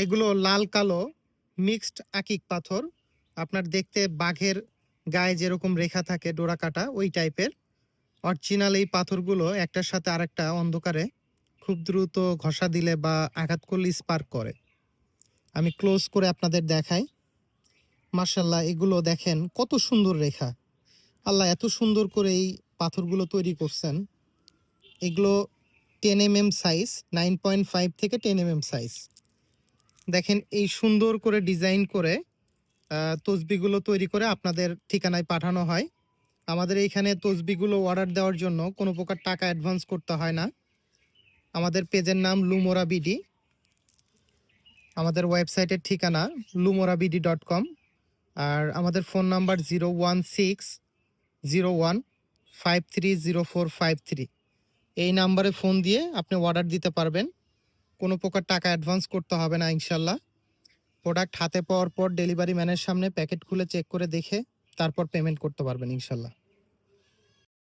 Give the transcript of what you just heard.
এগুলো লাল কালো মিক্সড আকিক পাথর। আপনার দেখতে বাঘের গায়ে যেরকম রেখা থাকে ডোরা কাটা ওই টাইপের। অরিজিনাল এই পাথরগুলো একটার সাথে আরেকটা অন্ধকারে খুব দ্রুত ঘষা দিলে বা আঘাত করলে স্পার্ক করে। আমি ক্লোজ করে আপনাদের দেখাই। মাশাআল্লাহ, এগুলো দেখেন কত সুন্দর রেখা। আল্লাহ এত সুন্দর করে এই পাথরগুলো তৈরি করছেন। এগুলো 10 mm সাইজ, 9.5 থেকে 10 mm সাইজ। দেখেন এই সুন্দর করে ডিজাইন করে তসবিগুলো তৈরি করে আপনাদের ঠিকানায় পাঠানো হয়। আমাদের এইখানে তসবিগুলো অর্ডার দেওয়ার জন্য কোনো প্রকার টাকা অ্যাডভান্স করতে হয় না। আমাদের পেজের নাম লুমোরা বিডি। আমাদের ওয়েবসাইটের ঠিকানা lumorabidi.com। আর আমাদের ফোন নাম্বার 01601530453। এই নাম্বারে ফোন দিয়ে আপনি অর্ডার দিতে পারবেন। কোনো প্রকার টাকা অ্যাডভান্স করতে হবে না ইনশাল্লাহ। প্রোডাক্ট হাতে পাওয়ার পর ডেলিভারি ম্যানের সামনে প্যাকেট খুলে চেক করে দেখে তারপর পেমেন্ট করতে পারবেন ইনশাল্লাহ।